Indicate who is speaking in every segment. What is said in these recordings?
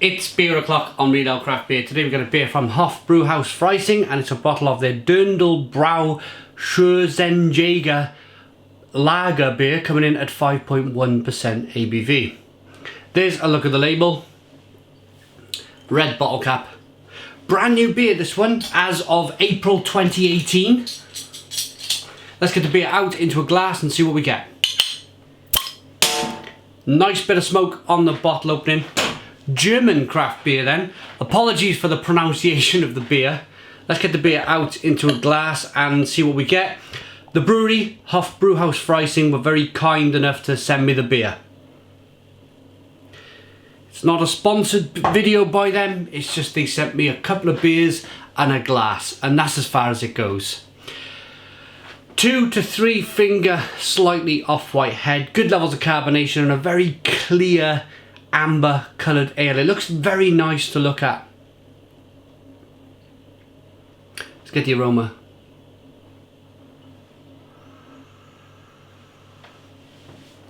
Speaker 1: It's beer o'clock on Real Ale Craft Beer. Today we've got a beer from Hofbrauhaus Freising, and it's a bottle of their Dirndl Schu rzenja ger lager beer coming in at 5.1% ABV. There's a look at the label. Red bottle cap. Brand new beer, this one, as of April 2018. Let's get the beer out into a glass and see what we get. Nice bit of smoke on the bottle opening. German craft beer then. Apologies for the pronunciation of the beer. Let's get the beer out into a glass and see what we get. The brewery, Hofbrauhaus Freising, were very kind enough to send me the beer. It's not a sponsored video by them, it's just they sent me a couple of beers and a glass, and that's as far as it goes. 2 to 3 finger, slightly off-white head, good levels of carbonation, and a very clear amber coloured ale. It looks very nice to look at. Let's get the aroma.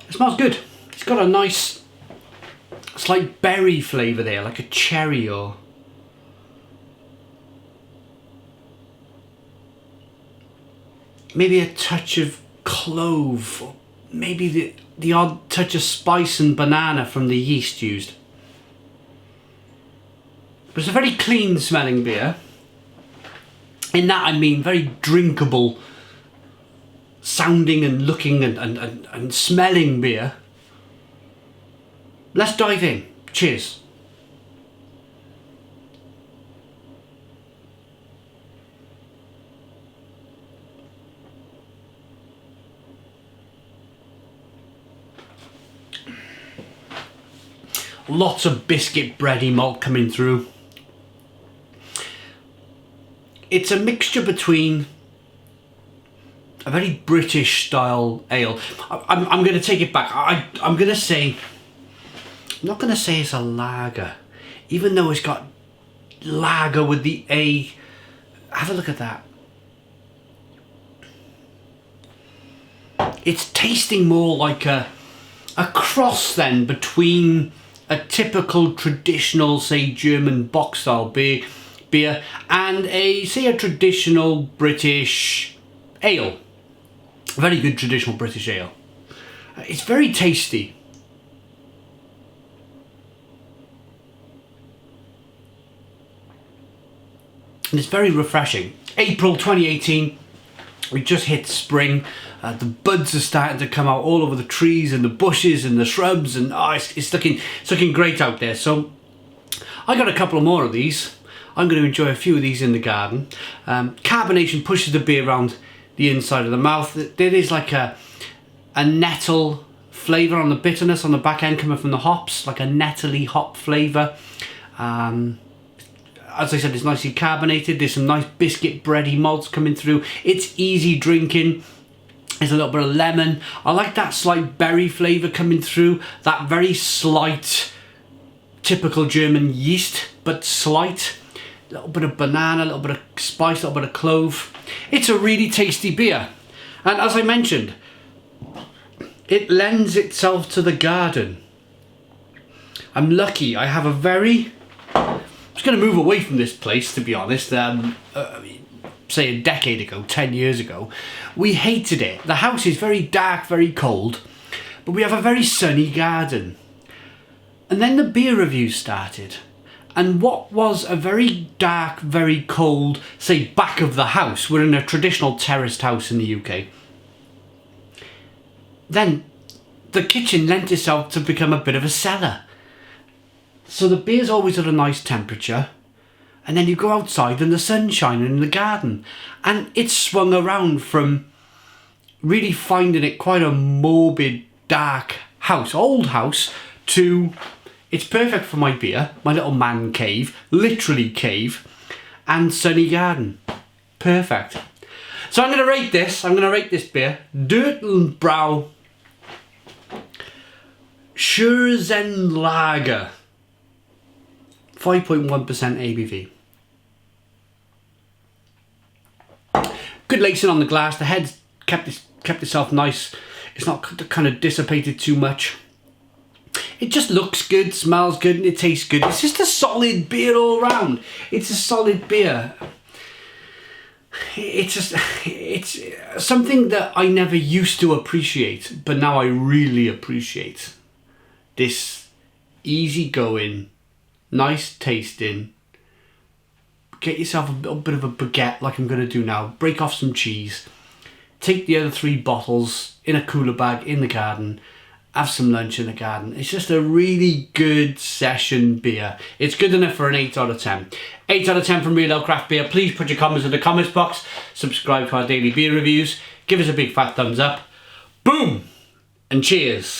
Speaker 1: It smells good. It's got a nice slight berry flavour there, like a cherry or... maybe a touch of clove, or maybe the odd touch of spice and banana from the yeast used. But it's a very clean smelling beer. In that I mean very drinkable sounding and looking and smelling beer. Let's dive in. Cheers. Lots of biscuit bready malt coming through. It's a mixture between a very British style ale. I'm going to take it back. I'm going to say, I'm not going to say it's a lager, even though it's got lager with the A. Have a look at that. It's tasting more like a cross then between a typical traditional, say, German bock style beer and a traditional British ale. A very good traditional British ale. It's very tasty. And it's very refreshing. April 2018, we just hit spring. The buds are starting to come out all over the trees and the bushes and the shrubs, and it's looking great out there. So I got a couple more of these. I'm going to enjoy a few of these in the garden. Carbonation pushes the beer around the inside of the mouth. There is like a nettle flavour on the bitterness on the back end coming from the hops, like a nettly hop flavour. As I said, it's nicely carbonated. There's some nice biscuit bready malts coming through. It's easy drinking. There's a little bit of lemon. I like that slight berry flavour coming through. That very slight, typical German yeast, but slight. A little bit of banana, a little bit of spice, a little bit of clove. It's a really tasty beer. And as I mentioned, it lends itself to the garden. I'm lucky. I have a very... I was going to move away from this place, to be honest. Say a decade ago, 10 years ago, we hated it. The house is very dark, very cold, but we have a very sunny garden. And then the beer reviews started, and what was a very dark, very cold, say, back of the house, we're in a traditional terraced house in the UK, then the kitchen lent itself to become a bit of a cellar. So the beer's always at a nice temperature, and then you go outside and the sun's shining in the garden, and it's swung around from really finding it quite a morbid, dark house, old house, to it's perfect for my beer, my little man cave, literally cave, and sunny garden. Perfect. So I'm going to rate this. I'm going to rate this beer. Dirndl Schu rzenja ger. 5.1% ABV. Good lacing on the glass. The head's kept itself nice. It's not kind of dissipated too much. it just looks good, smells good, and it tastes good. It's just a solid beer all round. It's a solid beer. It's something that I never used to appreciate, but now I really appreciate. This easy-going, nice tasting. Get yourself a little bit of a baguette like I'm going to do now. Break off some cheese. Take the other 3 bottles in a cooler bag in the garden. Have some lunch in the garden. It's just a really good session beer. It's good enough for an 8 out of 10. 8 out of 10 from Real Ale Craft Beer. Please put your comments in the comments box. Subscribe to our daily beer reviews. Give us a big fat thumbs up. Boom! And cheers.